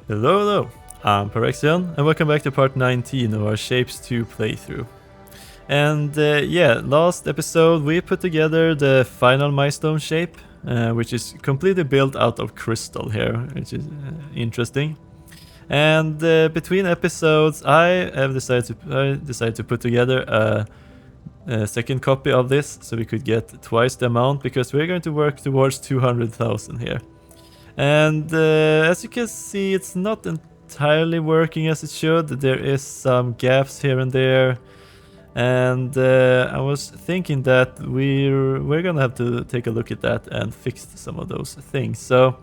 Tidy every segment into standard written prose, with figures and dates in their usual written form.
Hello, hello, I'm Parexian, and welcome back to part 19 of our Shapes 2 playthrough. And yeah, last episode we put together the final milestone shape, which is completely built out of crystal here, which is interesting. And between episodes, I decided to put together a second copy of this, so we could get twice the amount, because we're going to work towards 200,000 here. And as you can see, it's not entirely working as it should. There is some gaps here and there, and I was thinking that we're gonna have to take a look at that and fix some of those things. So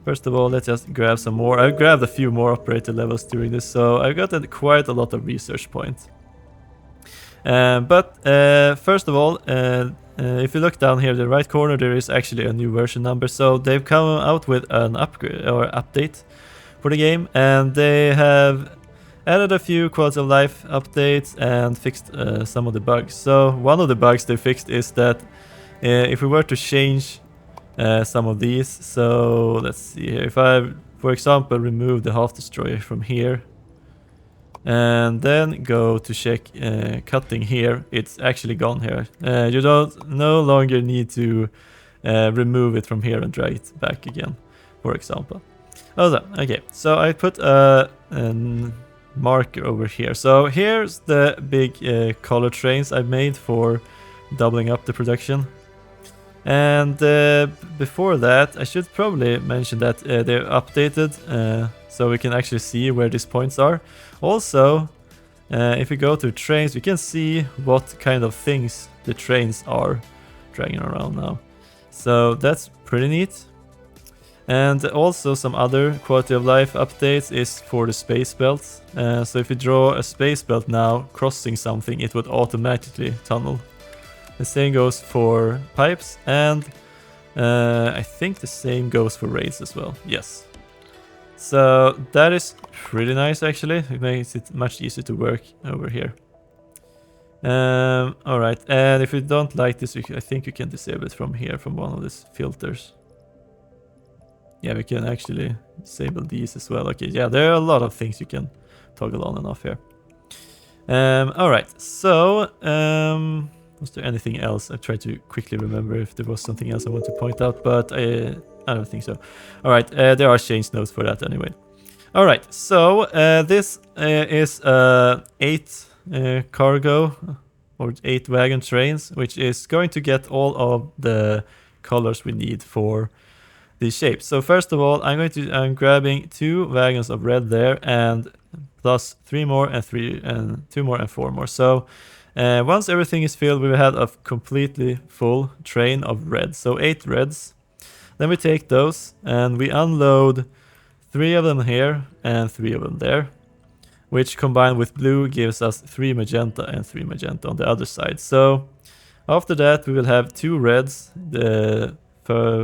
first of all, let's just grab some more. I grabbed a few more operator levels during this, so I got quite a lot of research points. But first of all, if you look down here in the right corner, there is actually a new version number. So they've come out with an upgrade or update for the game, and they have added a few quality of life updates and fixed some of the bugs. So one of the bugs they fixed is that if we were to change some of these, so let's see here, if I, for example, remove the half destroyer from here and then go to check cutting here, it's actually gone here. You don't no longer need to remove it from here and drag it back again, for example. Okay, so I put a marker over here. So here's the big color trains I made for doubling up the production. And before that, I should probably mention that they're updated, so we can actually see where these points are. Also, if we go to trains, we can see what kind of things the trains are dragging around now. So that's pretty neat. And also some other quality of life updates is for the space belts. So if you draw a space belt now crossing something, it would automatically tunnel. The same goes for pipes, and I think the same goes for raids as well. Yes. So that is pretty nice, actually. It makes it much easier to work over here. Alright, and if you don't like this, I think you can disable it from here, from one of these filters. Yeah, we can actually disable these as well. Okay, yeah, there are a lot of things you can toggle on and off here. Alright, so was there anything else? I tried to quickly remember if there was something else I want to point out, but I don't think so. Alright, there are change notes for that anyway. Alright, so this is 8 cargo or 8 wagon trains, which is going to get all of the colors we need for these shapes. So first of all, I'm grabbing 2 wagons of red there, and plus 3 more and 2 more and 4 more. So once everything is filled, we will have a completely full train of red. So 8 reds. Then we take those and we unload 3 of them here and 3 of them there, which combined with blue gives us 3 magenta and 3 magenta on the other side. So after that, we will have 2 reds, the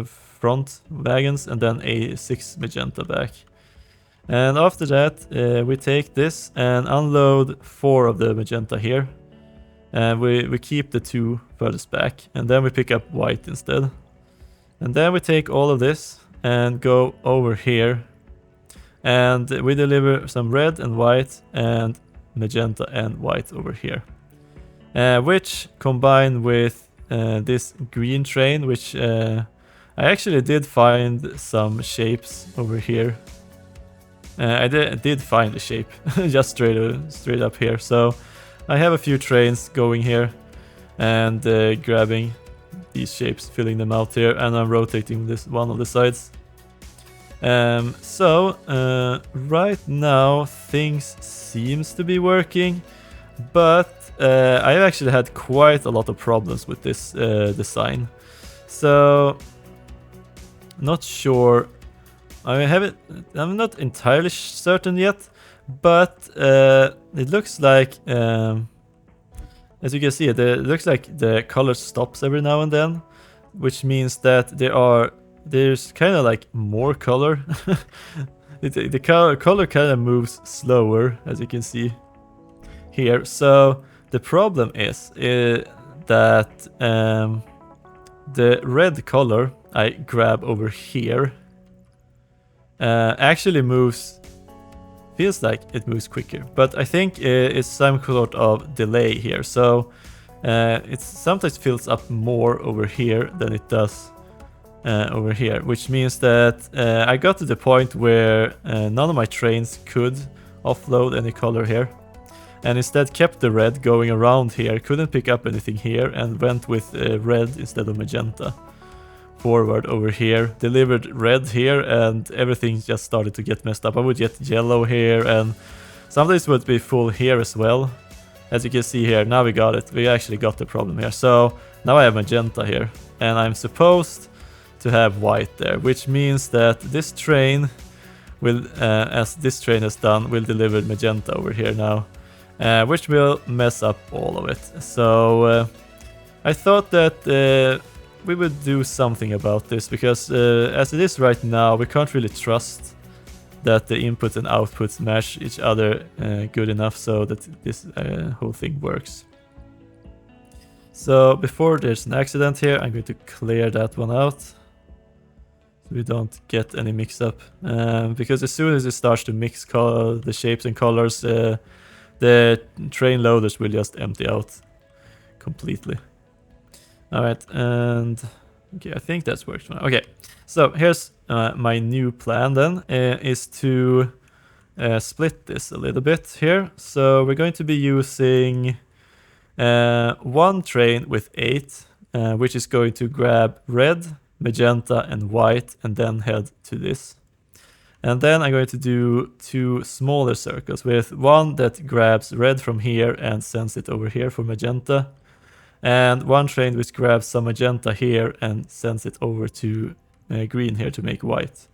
front wagons, and then a 6 magenta back. And after that, we take this and unload 4 of the magenta here. And we keep the 2 furthest back, and then we pick up white instead. And then we take all of this and go over here, and we deliver some red and white and magenta and white over here, which combined with this green train, which I actually did find some shapes over here. I did find a shape just straight up here. So I have a few trains going here and grabbing these shapes, filling them out here, and I'm rotating this one of the sides. So right now things seems to be working, but I've actually had quite a lot of problems with this design. So not sure. I'm not entirely certain yet, but it looks like, as you can see, it looks like the color stops every now and then, which means that there's kind of like more color. The color kind of moves slower, as you can see here. So the problem is that the red color I grab over here actually moves feels like it moves quicker, but I think it's some sort of delay here. So it sometimes fills up more over here than it does over here, which means that I got to the point where none of my trains could offload any color here, and instead kept the red going around here, couldn't pick up anything here, and went with red instead of magenta forward over here, delivered red here, and everything just started to get messed up. I would get yellow here, and sometimes it would be full here as well. As you can see here, now we got it. We actually got the problem here. So now I have magenta here, and I'm supposed to have white there, which means that this train will, as this train has done, will deliver magenta over here now, which will mess up all of it. So I thought that we would do something about this, because as it is right now, we can't really trust that the inputs and outputs match each other good enough so that this whole thing works. So before there's an accident here, I'm going to clear that one out so we don't get any mix up, because as soon as it starts to mix the shapes and colors, the train loaders will just empty out completely. Alright, and okay, I think that's worked now. Okay, so here's my new plan then, is to split this a little bit here. So we're going to be using one train with 8, which is going to grab red, magenta, and white, and then head to this. And then I'm going to do 2 smaller circles, with one that grabs red from here and sends it over here for magenta, and one train which grabs some magenta here and sends it over to green here to make white.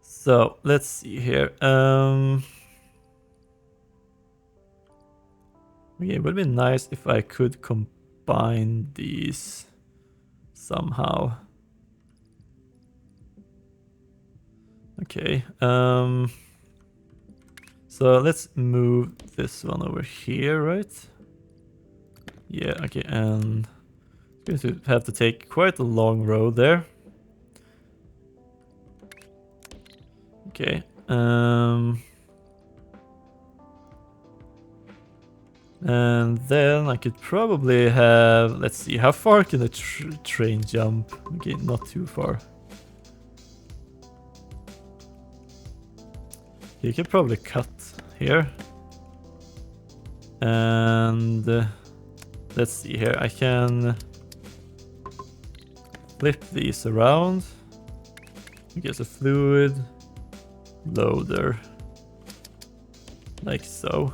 So let's see here. Okay, it would be nice if I could combine these somehow. Okay. So let's move this one over here, right? Yeah, okay, and it's going to have to take quite a long road there. Okay. And then I could probably have, let's see, how far can the train jump? Okay, not too far. You can probably cut here. And let's see here, I can flip these around. Okay, so fluid, loader, like so.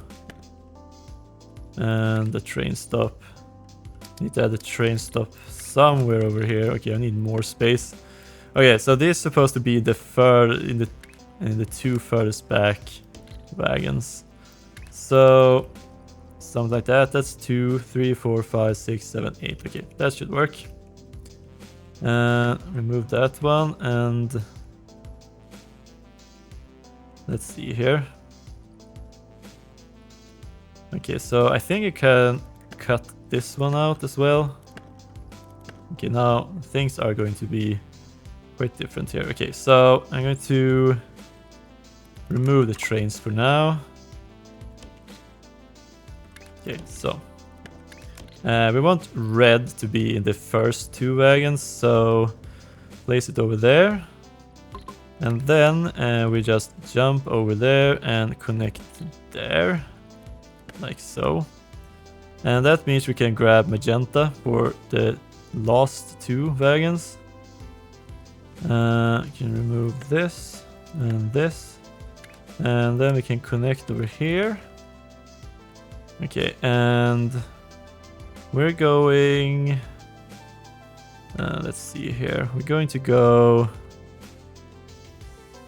And the train stop. Need to add a train stop somewhere over here. Okay, I need more space. Okay, so this is supposed to be the in the 2 furthest back wagons. So something like that. That's 2, 3, 4, 5, 6, 7, 8. Okay, that should work. Remove that one, and let's see here. Okay, so I think you can cut this one out as well. Okay, now things are going to be quite different here. Okay, so I'm going to remove the trains for now. Okay, so we want red to be in the first 2 wagons, so place it over there. And then we just jump over there and connect there, like so. And that means we can grab magenta for the last 2 wagons. Can remove this and this. And then we can connect over here. Okay, and we're going... let's see here. We're going to go...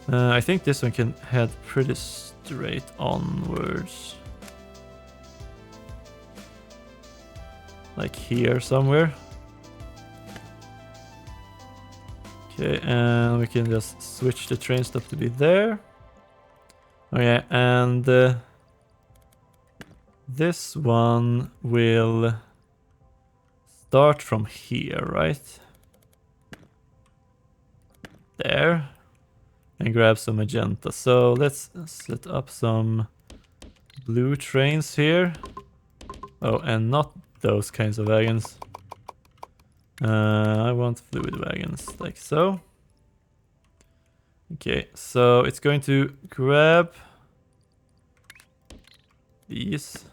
I think this one can head pretty straight onwards. Like here somewhere. Okay, and we can just switch the train stop to be there. Okay, and this one will start from here, right? There. and grab some magenta. So let's set up some blue trains here. Oh, and not those kinds of wagons. I want fluid wagons, like so. Okay, so it's going to grab these.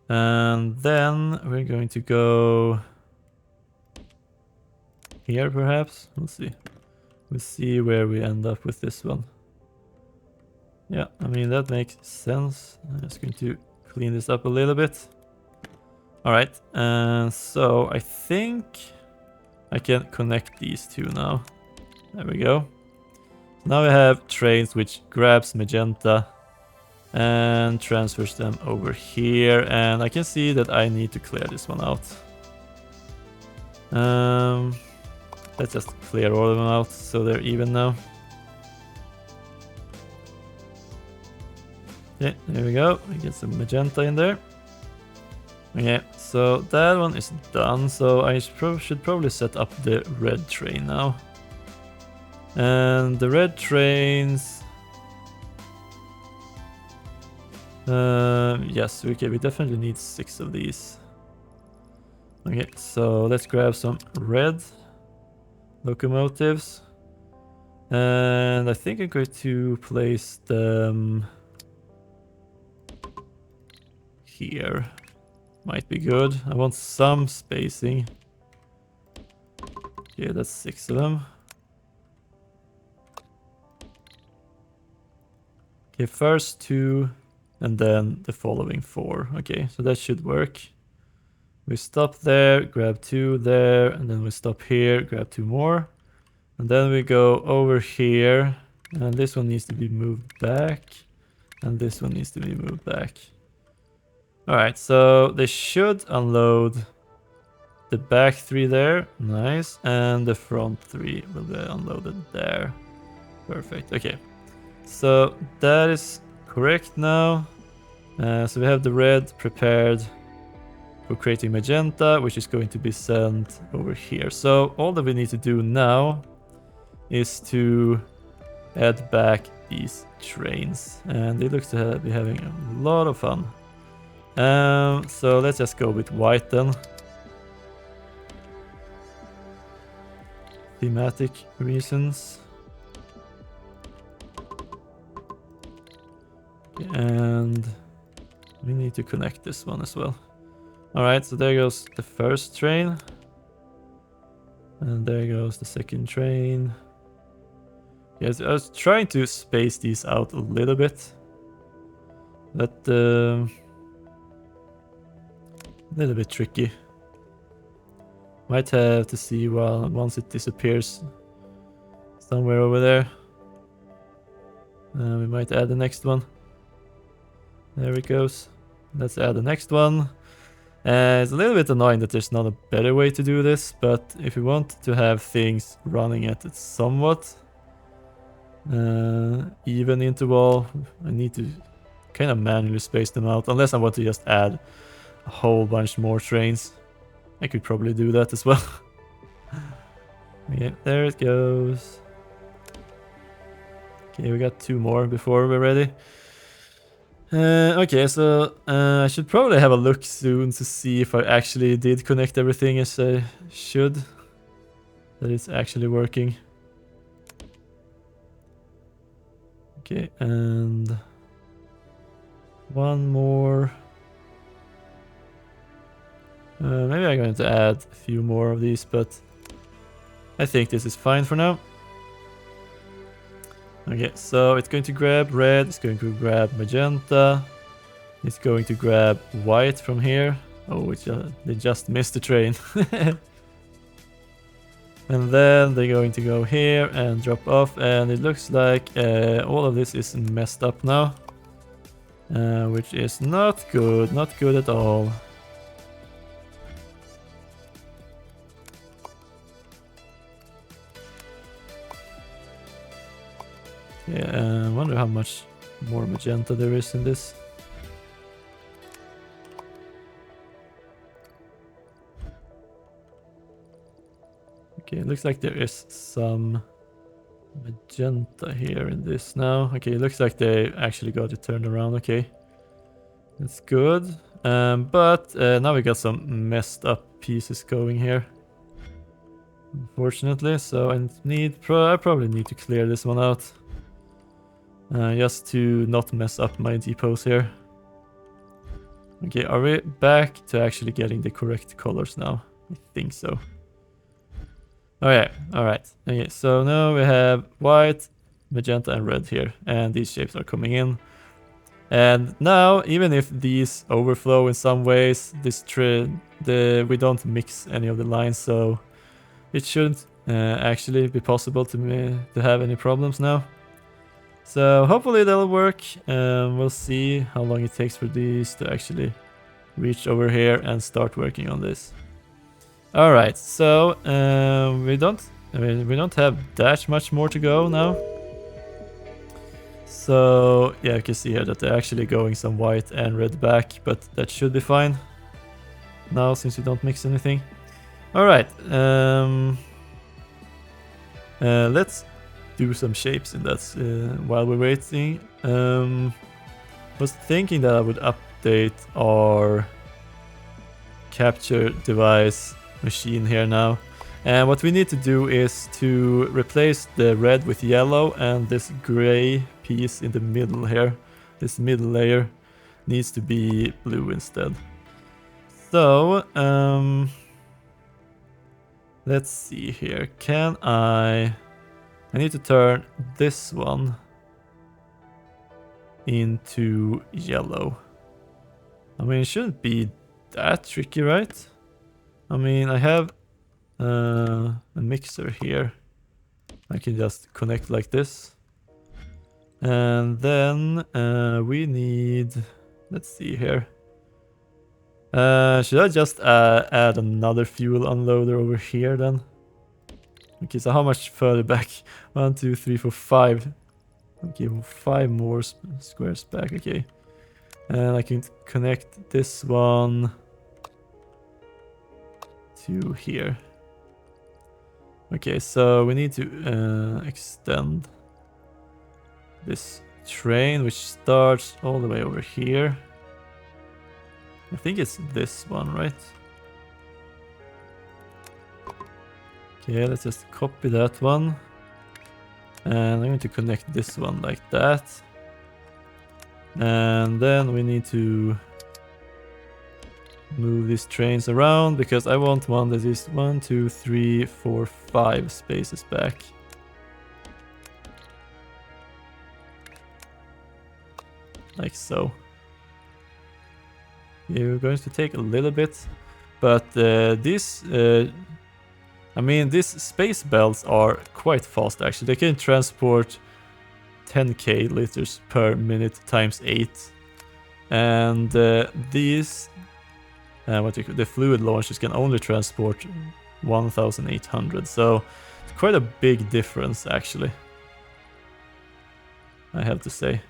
And then we're going to go here perhaps. We'll see. We'll see where we end up with this one. Yeah, I mean that makes sense. I'm just going to clean this up a little bit. Alright, so I think I can connect these two now. There we go. Now we have trains which grabs magenta and transfers them over here, and I can see that I need to clear this one out. Let's just clear all of them out so they're even now. Okay, there we go. We get some magenta in there. Okay, so that one is done, so I should probably set up the red train now. And the red trains... yes, okay, we definitely need 6 of these. Okay, so let's grab some red locomotives. And I think I'm going to place them here. Might be good. I want some spacing. Okay, that's 6 of them. Okay, first 2 and then the following 4. Okay, so that should work. We stop there, grab 2 there, and then we stop here, grab 2 more. And then we go over here, and this one needs to be moved back, and this one needs to be moved back. Alright, so they should unload the back 3 there, nice, and the front 3 will be unloaded there. Perfect, okay. So that is correct now. So we have the red prepared for creating magenta, which is going to be sent over here. So all that we need to do now is to add back these trains, and they look to be having a lot of fun. So let's just go with white then. Thematic reasons. And we need to connect this one as well. Alright, so there goes the first train. And there goes the second train. Yes, I was trying to space these out a little bit. But a little bit tricky. Might have to see once it disappears somewhere over there. We might add the next one. There it goes. Let's add the next one. It's a little bit annoying that there's not a better way to do this, but if you want to have things running at it somewhat even interval, I need to kind of manually space them out, unless I want to just add a whole bunch more trains. I could probably do that as well. Okay, there it goes. Okay, we got 2 more before we're ready. Okay, so I should probably have a look soon to see if I actually did connect everything as I should. That it's actually working. Okay, and 1 more. Maybe I'm going to add a few more of these, but I think this is fine for now. Okay, so it's going to grab red, it's going to grab magenta, it's going to grab white from here. Oh, they just missed the train. And then they're going to go here and drop off, and it looks like all of this is messed up now. Which is not good at all. Yeah, I wonder how much more magenta there is in this. Okay, it looks like there is some magenta here in this now. Okay, it looks like they actually got it turned around. Okay, that's good. But now we got some messed up pieces going here, unfortunately. So I probably need to clear this one out, just to not mess up my depots here. Okay, are we back to actually getting the correct colors now? I think so. Okay, alright. Okay, so now we have white, magenta, and red here, and these shapes are coming in. And now, even if these overflow in some ways, we don't mix any of the lines, so it shouldn't actually be possible to have any problems now. So hopefully that'll work. We'll see how long it takes for these to actually reach over here and start working on this. All right, so we don't have that much more to go now. So yeah, you can see here that they're actually going some white and red back, but that should be fine now since we don't mix anything. All right, let's do some shapes in that while we're waiting. Was thinking that I would update our capture device machine here now. And what we need to do is to replace the red with yellow, and this gray piece in the middle here, this middle layer, needs to be blue instead. So, let's see here. I need to turn this one into yellow. I mean, it shouldn't be that tricky, right? I mean, I have a mixer here. I can just connect like this. And then we need, let's see here. Should I just add another fuel unloader over here then? Okay, so how much further back? 1, 2, 3, 4, 5. Okay, 5 more squares back, okay. And I can connect this one to here. Okay, so we need to extend this train, which starts all the way over here. I think it's this one, right? Okay, let's just copy that one. And I'm going to connect this one like that. And then we need to move these trains around because I want one that is 1, 2, 3, 4, 5 spaces back. Like so. You're going to take a little bit, but these space belts are quite fast actually. They can transport 10k liters per minute times 8. And these the fluid launchers can only transport 1800, so it's quite a big difference actually, I have to say.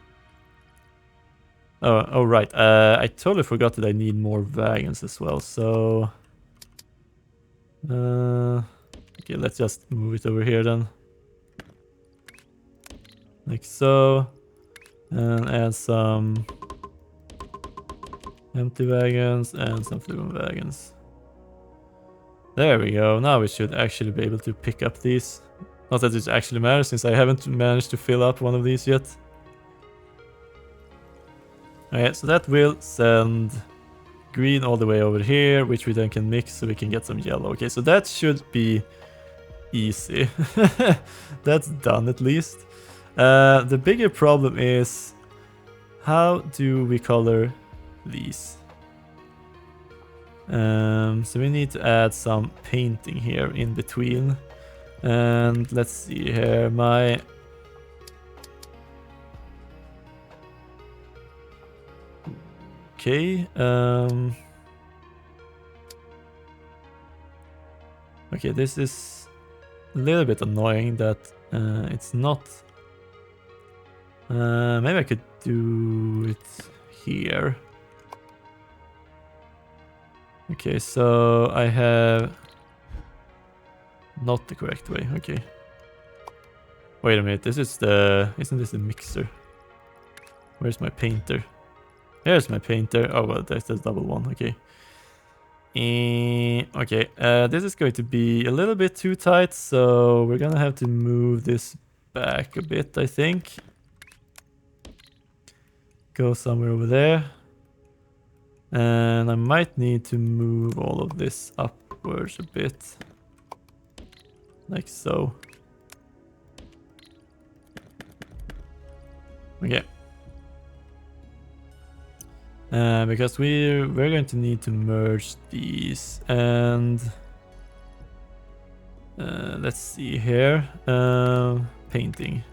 Oh right, I totally forgot that I need more wagons as well, so okay, let's just move it over here then, like so, and add some empty wagons and some fluid wagons. There we go. Now we should actually be able to pick up these. Not that it actually matters since I haven't managed to fill up one of these yet. Okay, so that will send green all the way over here, which we then can mix so we can get some yellow. Okay, so that should be easy. That's done at least. The bigger problem is, how do we color these? So we need to add some painting here in between. And let's see here, okay, okay, this is a little bit annoying that it's not, maybe I could do it here. Okay, so I have not the correct way, okay. Wait a minute, this is the... Isn't this the mixer? Where's my painter? There's my painter. Oh, well, that's the double one. Okay. Okay, this is going to be a little bit too tight, so we're gonna have to move this back a bit, I think. Go somewhere over there. And I might need to move all of this upwards a bit. Like so. Okay. Because we're going to need to merge these, and let's see here. Painting.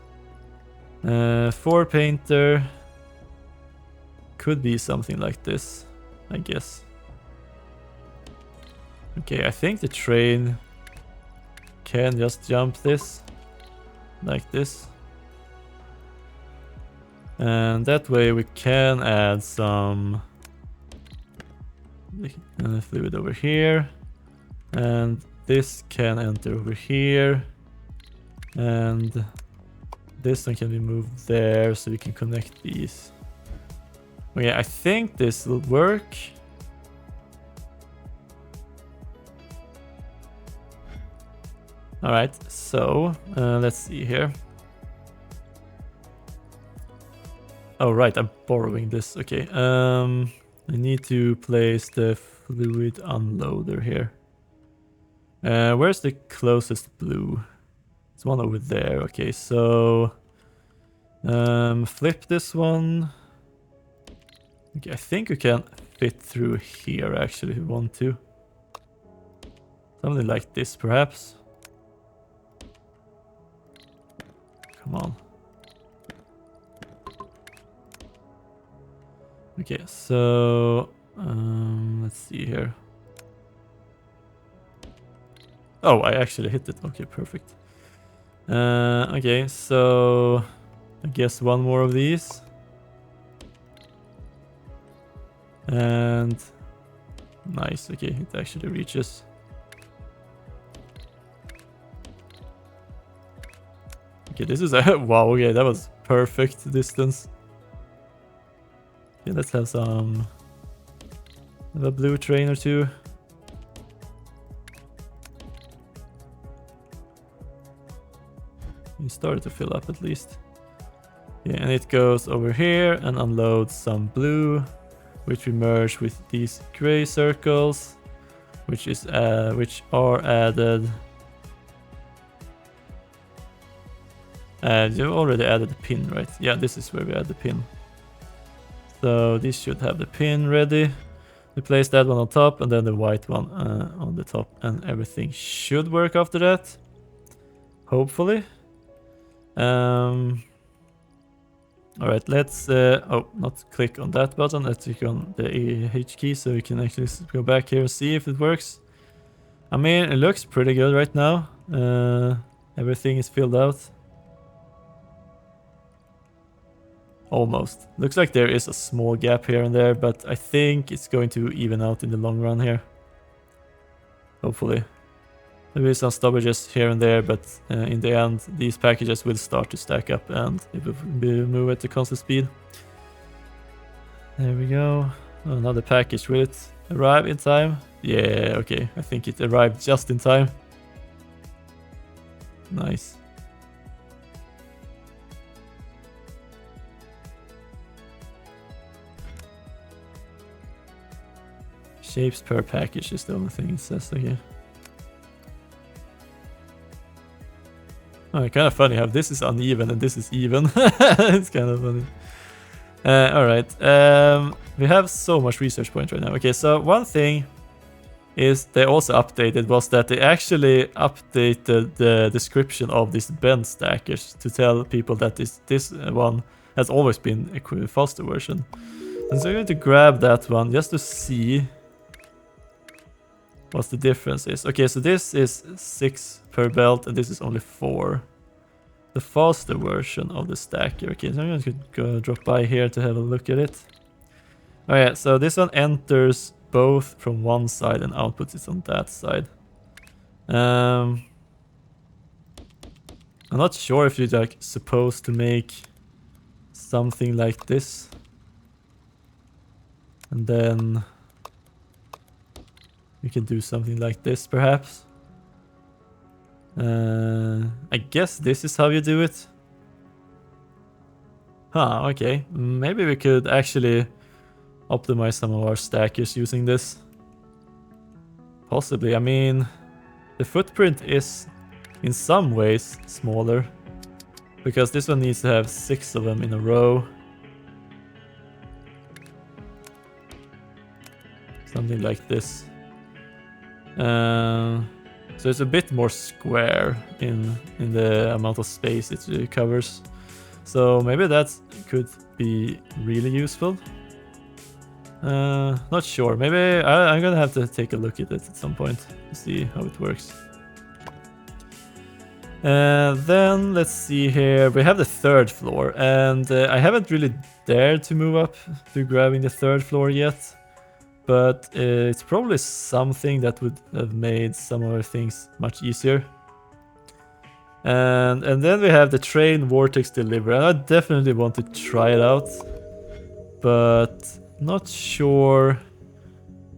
4 painter could be something like this, I guess. Okay, I think the train can just jump this like this. And that way we can add some fluid over here. And this can enter over here. And this one can be moved there so we can connect these. Okay, I think this will work. Alright, so let's see here. Oh right, I'm borrowing this. Okay, I need to place the fluid unloader here. Where's the closest blue? It's one over there. Okay, so flip this one. Okay, I think we can fit through here actually if we want to. Something like this perhaps. Come on. Okay, so let's see here. Oh, I actually hit it. Okay, perfect. Okay, so I guess one more of these. And nice, okay, it actually reaches. Okay, this is a wow, okay, that was perfect distance. Okay, let's have some of a blue train or two. It started to fill up at least. Yeah, and it goes over here and unloads some blue, which we merge with these gray circles, which are added. And you already added the pin, right? Yeah, this is where we add the pin. So this should have the pin ready. We place that one on top and then the white one on the top, and everything should work after that. Hopefully. Alright, let's not click on that button, let's click on the H key so we can actually go back here and see if it works. I mean, it looks pretty good right now. Everything is filled out. Almost. Looks like there is a small gap here and there, but I think it's going to even out in the long run here. Hopefully. There will be some stoppages here and there, but in the end, these packages will start to stack up, and it will move at a constant speed. There we go. Another package. Will it arrive in time? Yeah, okay. I think it arrived just in time. Nice. Shapes per package is the only thing it says okay. Oh, kind of funny how this is uneven and this is even. It's kind of funny. Alright, we have so much research points right now. Okay, so one thing is they also updated was that they actually updated the description of these bend stackers to tell people that this one has always been a faster version. And so I'm going to grab that one just to see what the difference is. Okay, so this is 6 per belt and this is only 4. The faster version of the stacker. Okay, so I'm going to go drop by here to have a look at it. Alright, so this one enters both from one side and outputs it on that side. I'm not sure if you're like supposed to make something like this. And then you can do something like this perhaps. I guess this is how you do it. Huh, okay. Maybe we could actually optimize some of our stackers using this. Possibly. I mean, the footprint is in some ways smaller. Because this one needs to have 6 of them in a row. Something like this. So it's a bit more square in the amount of space it covers. So maybe that could be really useful. Not sure. Maybe I'm gonna have to take a look at it at some point to see how it works. Then let's see here. We have the 3rd floor, and I haven't really dared to move up to grabbing the 3rd floor yet. But it's probably something that would have made some other things much easier. And then we have the train vortex delivery. And I definitely want to try it out, but not sure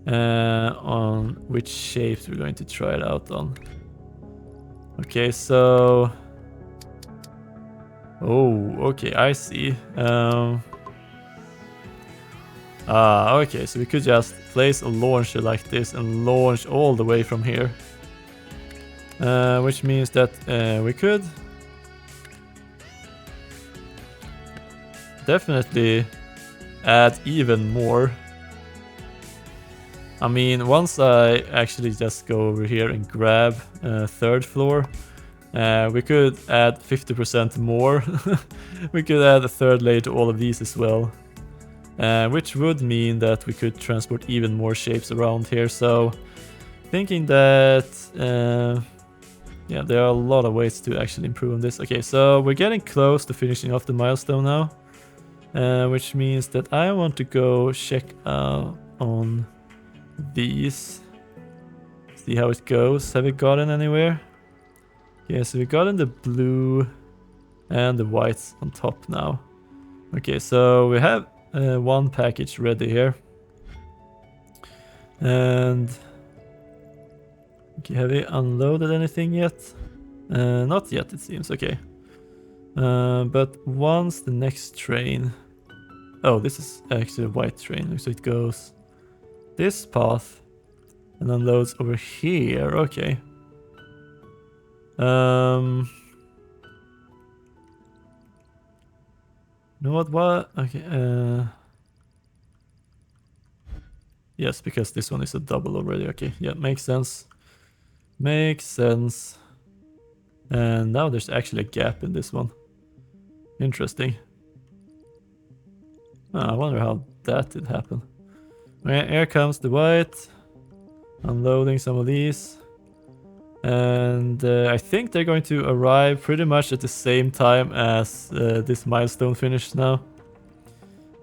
on which shapes we're going to try it out on. Okay, so... Oh, okay, I see. Okay, so we could just place a launcher like this and launch all the way from here. Which means that we could definitely add even more. I mean, once I actually just go over here and grab 3rd floor, we could add 50% more. We could add a 3rd layer to all of these as well. Which would mean that we could transport even more shapes around here. So thinking that yeah, there are a lot of ways to actually improve on this. Okay, so we're getting close to finishing off the milestone now, which means that I want to go check on these, see how it goes. Have we gotten anywhere? Okay, so we gotten the blue and the whites on top now. Okay, so we have one package ready here. And okay, have we unloaded anything yet? Not yet, it seems. Okay. But once the next train... Oh, this is actually a white train, so it goes this path and unloads over here. Okay. You know what? Okay. Yes, because this one is a double already. Okay, yeah, makes sense. Makes sense. And now there's actually a gap in this one. Interesting. I wonder how that did happen. Okay, here comes the white. Unloading some of these. And I think they're going to arrive pretty much at the same time as this milestone finished now.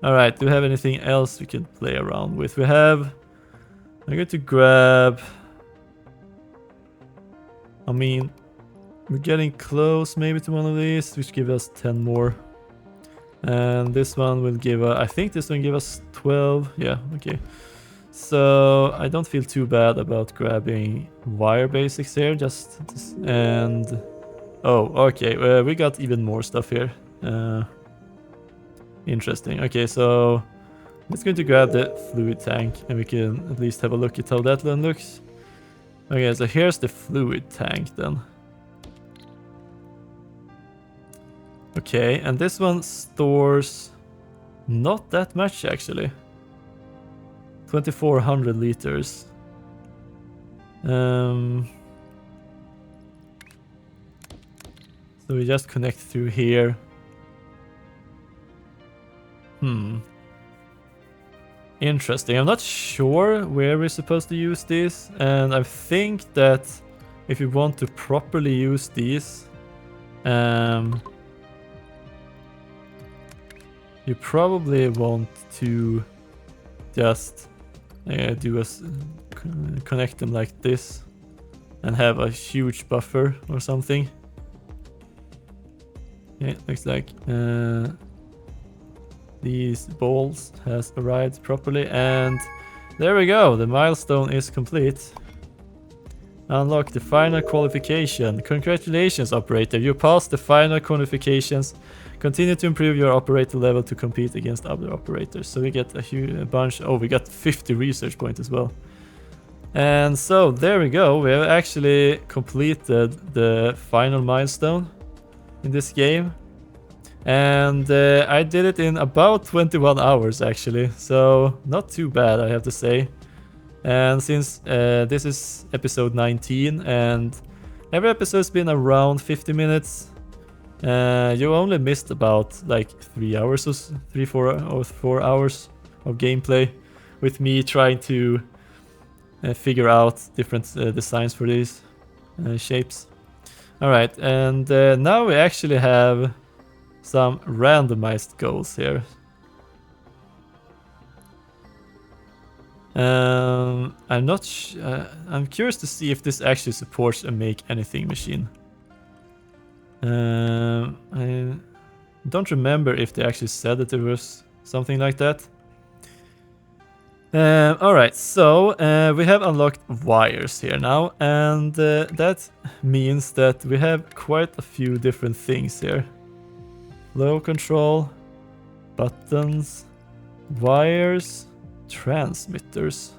Alright, do we have anything else we can play around with? We have... I'm going to grab... I mean, we're getting close maybe to one of these, which gives us 10 more. And this one will give us... I think this one give us 12. Yeah, okay. So I don't feel too bad about grabbing wire basics here, and... Oh, okay, we got even more stuff here. Interesting. Okay, so let's go to grab the fluid tank and we can at least have a look at how that one looks. Okay, so here's the fluid tank then. Okay, and this one stores not that much actually. 2400 liters. So we just connect through here. Interesting. I'm not sure where we're supposed to use these, and I think that if you want to properly use these, you probably want to just connect them like this and have a huge buffer or something. Yeah, looks like these balls has arrived properly, and there we go. The milestone is complete. Unlock the final qualification. Congratulations, operator. You passed the final qualifications. Continue to improve your operator level to compete against other operators. So we get a bunch. Oh, we got 50 research points as well. And so there we go. We have actually completed the final milestone in this game. And I did it in about 21 hours actually. So not too bad, I have to say. And since this is episode 19 and every episode's been around 50 minutes, you only missed about like 4 hours of gameplay with me trying to figure out different designs for these shapes. Alright, and now we actually have some randomized goals here. I'm not I'm curious to see if this actually supports a make anything machine. I don't remember if they actually said that there was something like that. Alright, so we have unlocked wires here now, and that means that we have quite a few different things here. Flow control, buttons, wires, transmitters.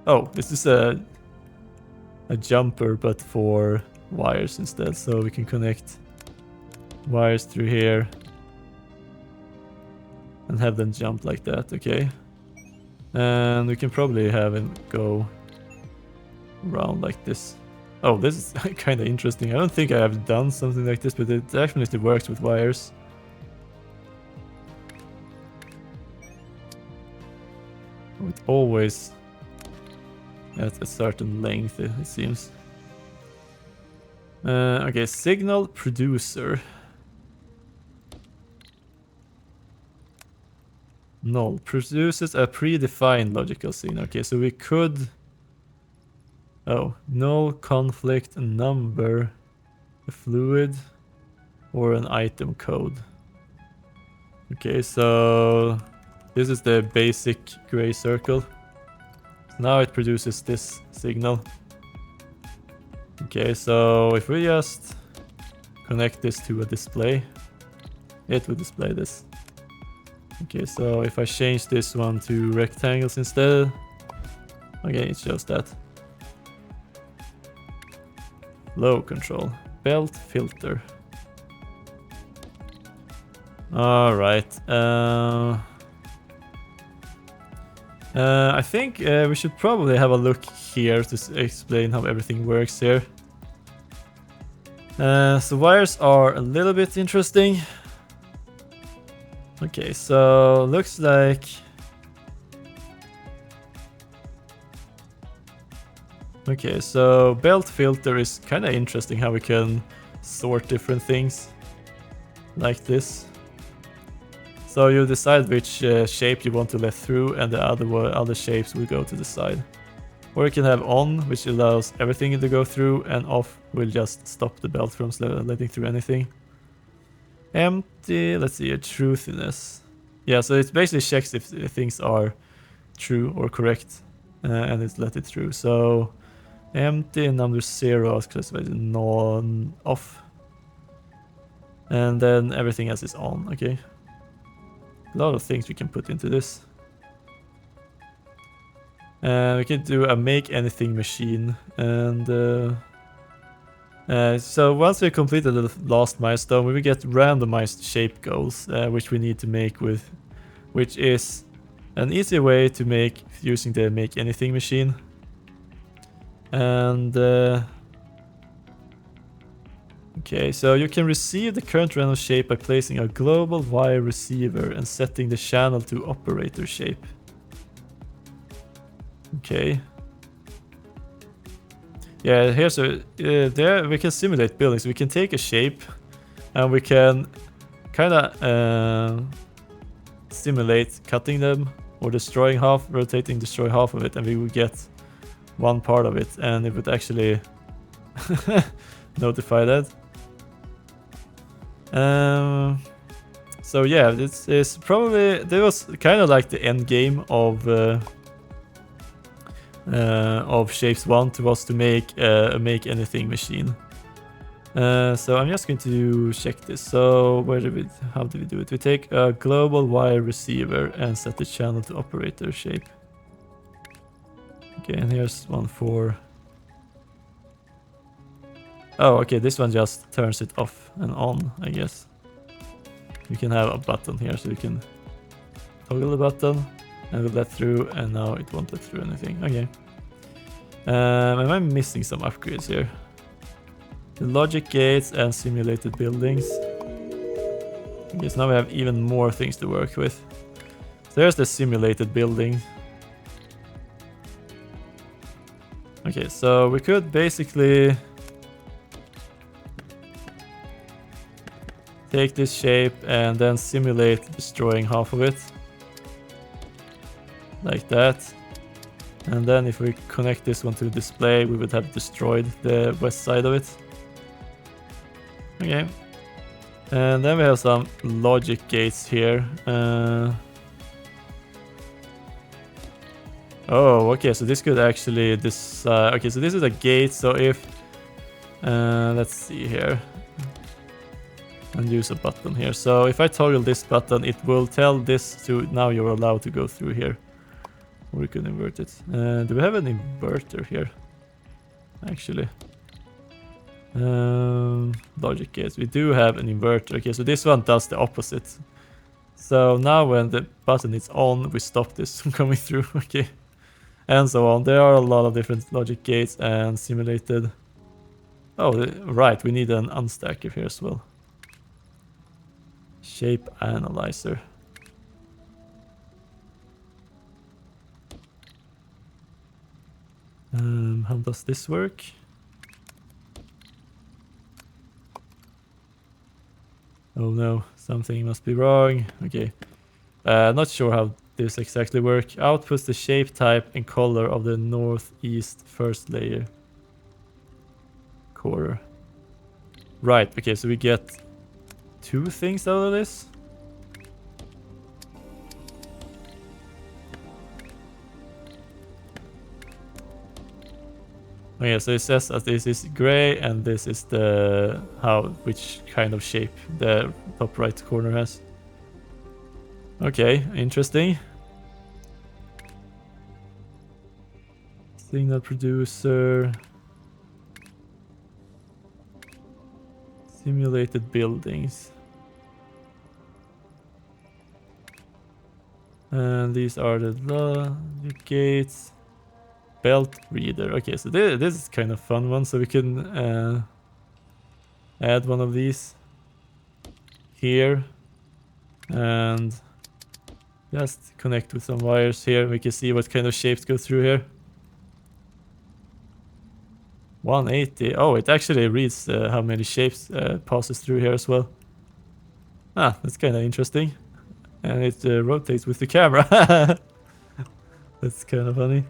Oh, this is a jumper but for wires instead, so we can connect wires through here and have them jump like that. Okay, and we can probably have it go around like this. Oh, this is kind of interesting. I don't think I have done something like this, but it definitely works with wires. It always at a certain length, it seems. Okay, signal producer. Null produces a predefined logical signal. Okay, so we could. Oh, null conflict number, a fluid, or an item code. Okay, so this is the basic gray circle. Now it produces this signal. Okay, so if we just connect this to a display, it will display this. Okay, so if I change this one to rectangles instead, okay, it shows that. Flow control, belt filter. Alright, I think we should probably have a look here to explain how everything works here. So wires are a little bit interesting. Okay, so looks like okay, so belt filter is kind of interesting how we can sort different things like this. So you decide which shape you want to let through, and the other shapes will go to the side. Or you can have on, which allows everything to go through, and off will just stop the belt from letting through anything. Empty, let's see, a truthiness. Yeah, so it basically checks if things are true or correct, and it's let it through. So empty number 0 is classified non off, and then everything else is on. Okay, a lot of things we can put into this. We can do a make anything machine, and so once we completed the last milestone, we will get randomized shape goals, which we need to make with, which is an easy way to make using the make anything machine. And okay, so you can receive the current random shape by placing a global wire receiver and setting the channel to operator shape. Okay. Yeah, here's a there we can simulate buildings. We can take a shape and we can kind of simulate cutting them or destroying half, destroy half of it, and we would get one part of it, and it would actually notify that. So yeah, this is probably, that was kind of like the end game of Shapes 1 was to make a make anything machine. So I'm just going to check this. So how did we do it? We take a global wire receiver and set the channel to operator shape. Okay, and here's one for... Oh, okay, this one just turns it off and on, I guess. You can have a button here, so you can toggle the button and we'll let through, and now it won't let through anything. Okay. Am I missing some upgrades here? The logic gates and simulated buildings. Okay, so now we have even more things to work with. So there's the simulated building. Okay, so we could basically take this shape and then simulate destroying half of it. Like that. And then if we connect this one to the display, we would have destroyed the west side of it. Okay. And then we have some logic gates here. Oh, okay, so this could actually decide... Okay, so this is a gate, so if... let's see here. And use a button here. So if I toggle this button, it will tell this to... Now you're allowed to go through here. Or we could invert it. Do we have an inverter here? Actually. Logic gates. We do have an inverter. Okay, so this one does the opposite. So now when the button is on, we stop this from coming through. Okay. And so on. There are a lot of different logic gates and simulated. Oh, right. We need an unstacker here as well. Shape analyzer. How does this work? Oh no, something must be wrong. Okay. Not sure how this exactly works. Outputs the shape type and color of the northeast first layer. Quarter. Right, okay, so we get 2 things out of this. Okay, so it says that this is gray and this is the which kind of shape the top right corner has. Okay, interesting. Signal producer. Simulated buildings. And these are the logic gates. Belt reader. Okay, so this is kind of fun one. So we can add one of these here. And just connect with some wires here. We can see what kind of shapes go through here. 180. Oh, it actually reads how many shapes passes through here as well. Ah, that's kind of interesting. And it rotates with the camera. That's kind of funny.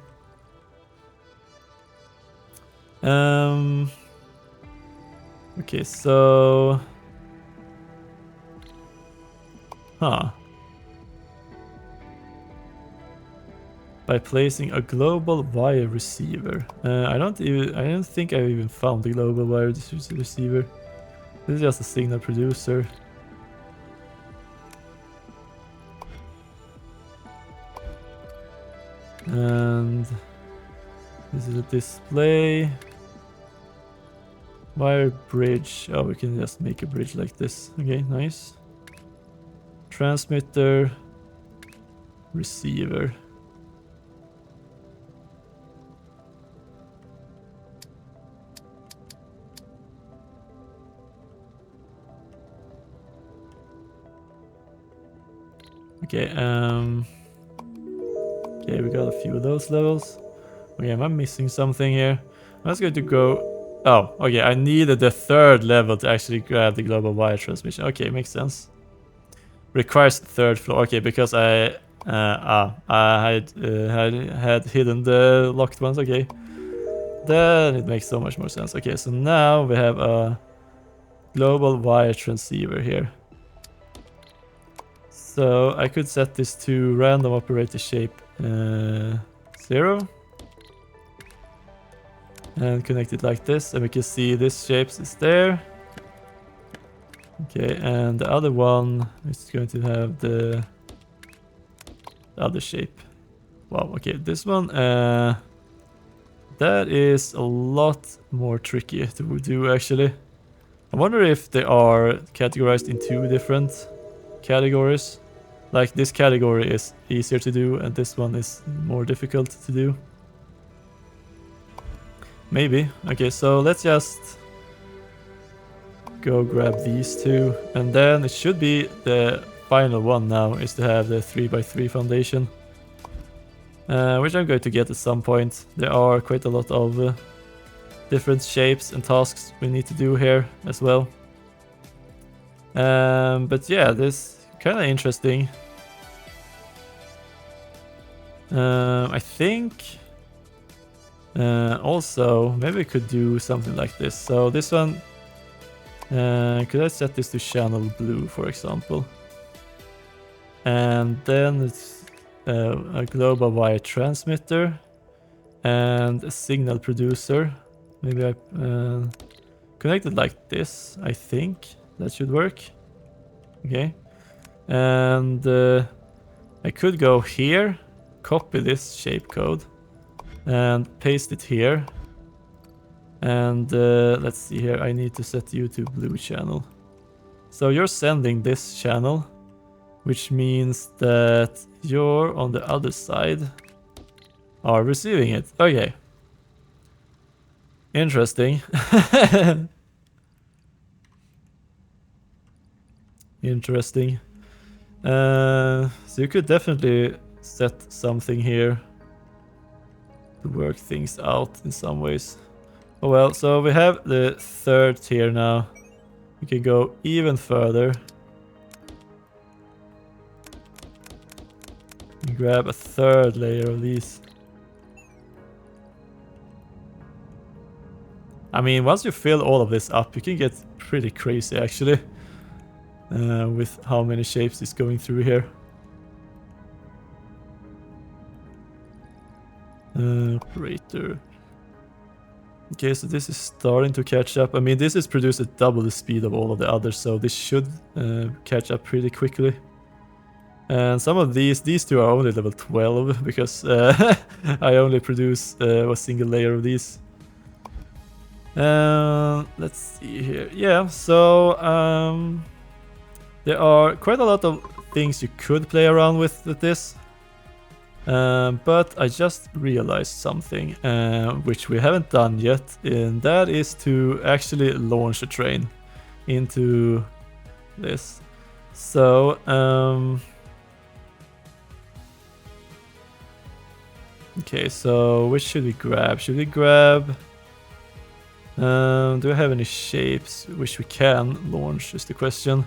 Okay, so... Huh. By placing a global wire receiver. I don't think I've even found the global wire receiver. This is just a signal producer. And this is a display. Wire bridge. Oh, we can just make a bridge like this. Okay, nice. Transmitter. Receiver. Okay, okay, we got a few of those levels. Okay, am I missing something here? I'm just going to go... Oh, okay, I needed the 3rd level to actually grab the global wire transmission. Okay, makes sense. Requires 3rd floor. Okay, because I had hidden the locked ones. Okay, then it makes so much more sense. Okay, so now we have a global wire transceiver here. So I could set this to random operator shape 0 and connect it like this, and we can see this shape is there. Okay, and the other one is going to have the other shape. Wow, okay, this one, that is a lot more tricky to do actually. I wonder if they are categorized in 2 different categories. Like this category is easier to do and this one is more difficult to do. Maybe. Okay, so let's just go grab these 2, and then it should be the final one now is to have the 3x3 foundation, which I'm going to get at some point. There are quite a lot of different shapes and tasks we need to do here as well. But yeah, this kind of interesting. I think also maybe we could do something like this. So this one, could I set this to channel blue, for example? And then it's a global wire transmitter and a signal producer. Maybe I connect it like this. I think that should work. Okay. And I could go here, copy this shape code and paste it here. And let's see here, I need to set you to blue channel. So you're sending this channel, which means that you're on the other side are receiving it. Okay. Interesting. Interesting. So you could definitely set something here to work things out in some ways. Oh well, so we have the 3rd tier now. We can go even further. Grab a 3rd layer of these. I mean, once you fill all of this up, you can get pretty crazy actually. With how many shapes is going through here. Operator. Okay, so this is starting to catch up. I mean, this is produced at double the speed of all of the others, so this should catch up pretty quickly. And some of these 2 are only level 12 because I only produce a single layer of these. Let's see here. Yeah, so there are quite a lot of things you could play around with this. But I just realized something which we haven't done yet, and that is to actually launch a train into this. So okay, so which should we grab? Should we grab do I have any shapes which we can launch is the question.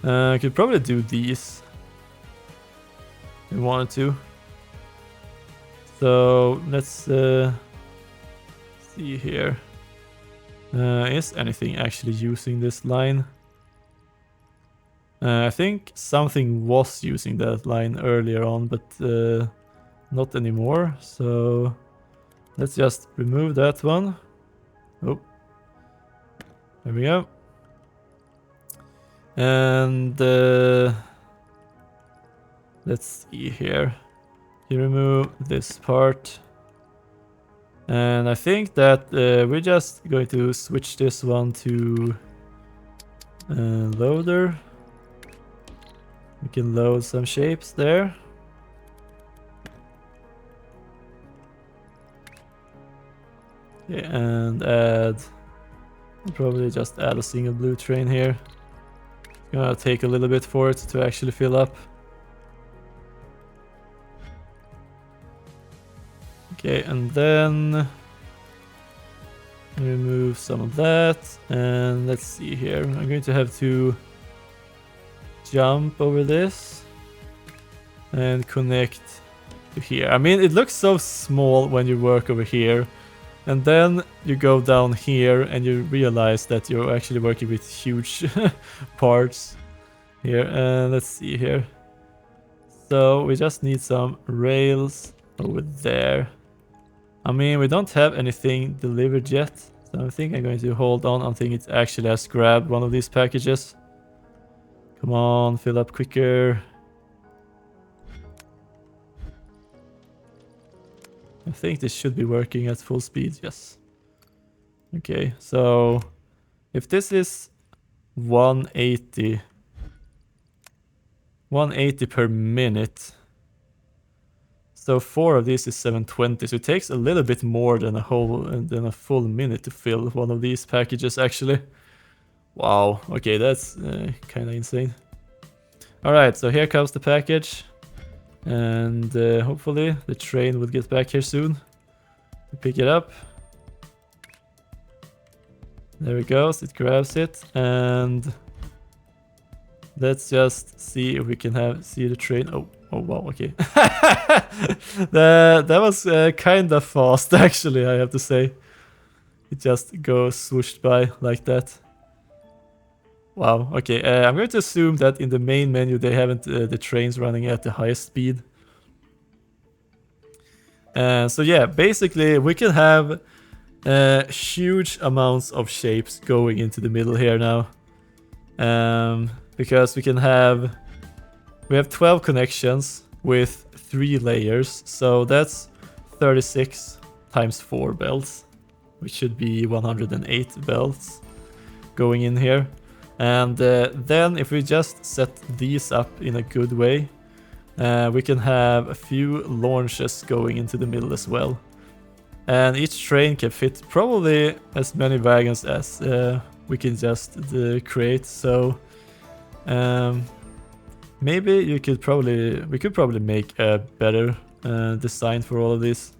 I could probably do these if we wanted to. So let's see here. Is anything actually using this line? I think something was using that line earlier on, but not anymore. So let's just remove that one. Oh, there we go. And let's see here. You remove this part. And I think that we're just going to switch this one to loader. We can load some shapes there. Okay, and probably just add a single blue train here. It's gonna take a little bit for it to actually fill up. Okay, and then remove some of that, and let's see here. I'm going to have to jump over this and connect to here. I mean, it looks so small when you work over here, And then you go down here and you realize that you're actually working with huge parts here. And let's see here. So we just need some rails over there. I mean, we don't have anything delivered yet. So I think I'm going to hold on until it actually has grabbed one of these packages. Come on, fill up quicker. I think this should be working at full speed, yes. Okay, so if this is 180 per minute, so 4 of these is 720, so it takes a little bit more than a full minute to fill one of these packages actually. Wow, okay, that's kind of insane. Alright, so here comes the package. And hopefully the train will get back here soon to pick it up. There it goes, it grabs it, and let's just see if we can see the train. Oh wow, okay. that was kind of fast actually, I have to say. It just goes swooshed by like that. Wow, okay, I'm going to assume that in the main menu they haven't the trains running at the highest speed. So yeah, basically we can have huge amounts of shapes going into the middle here now. Because we have 12 connections with 3 layers, so that's 36 times 4 belts, which should be 108 belts going in here. And then if we just set these up in a good way, we can have a few launches going into the middle as well. And each train can fit probably as many wagons as we can just create. So maybe we could probably make a better design for all of this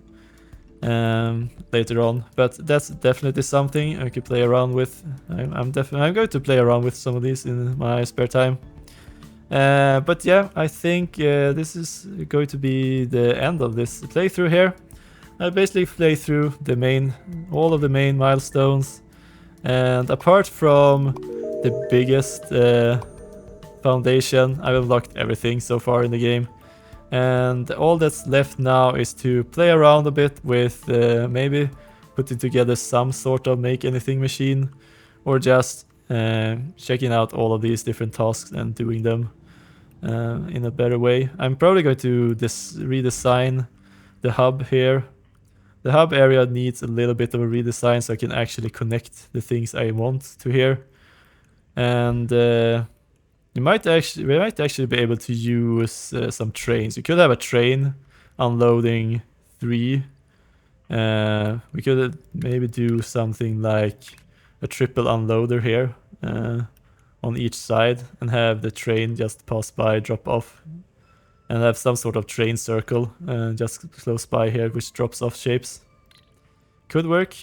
later on, but that's definitely something I could play around with. I'm going to play around with some of these in my spare time. But yeah, I think this is going to be the end of this playthrough here. I basically play through all of the main milestones, and apart from the biggest foundation, I've unlocked everything so far in the game. And all that's left now is to play around a bit with maybe putting together some sort of make anything machine, or just checking out all of these different tasks and doing them in a better way. I'm probably going to redesign the hub here. The hub area needs a little bit of a redesign so I can actually connect the things I want to here. And we might actually be able to use some trains. We could have a train unloading 3. We could maybe do something like a triple unloader here on each side, and have the train just pass by, drop off, and have some sort of train circle just close by here, which drops off shapes. Could work.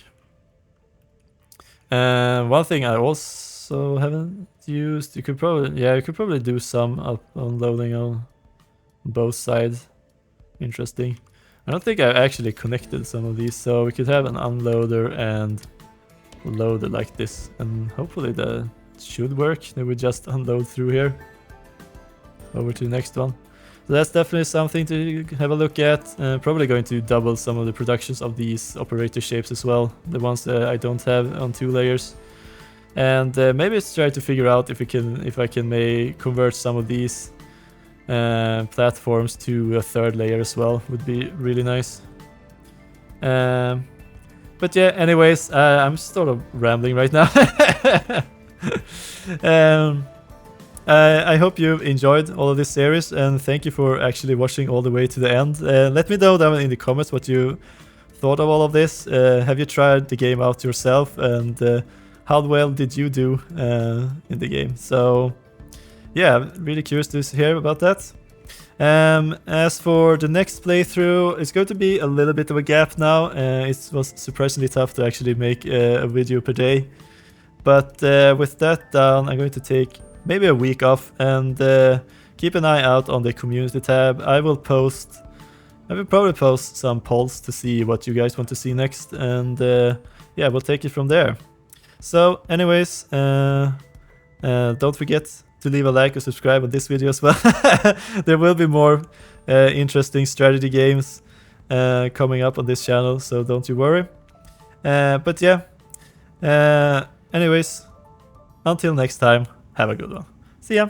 One thing I also haven't used, you could probably do some unloading on both sides. Interesting. I don't think I've actually connected some of these, so we could have an unloader and loader like this, and hopefully that should work. Then we just unload through here over to the next one. So that's definitely something to have a look at. Probably going to double some of the productions of these operator shapes as well, the ones that I don't have on 2 layers. And maybe let's try to figure out if I can convert some of these platforms to a 3rd layer as well. Would be really nice. But yeah, anyways, I'm sort of rambling right now. I hope you enjoyed all of this series, and thank you for actually watching all the way to the end. Let me know down in the comments what you thought of all of this. Have you tried the game out yourself, and how well did you do in the game? So yeah, really curious to hear about that. As for the next playthrough, it's going to be a little bit of a gap now. It was surprisingly tough to actually make a video per day. But with that down, I'm going to take maybe a week off, and keep an eye out on the community tab. I will post I will probably post some polls to see what you guys want to see next, and yeah, we'll take it from there. So anyways, don't forget to leave a like or subscribe on this video as well. There will be more interesting strategy games coming up on this channel, so don't you worry. But yeah, anyways, until next time, have a good one. See ya!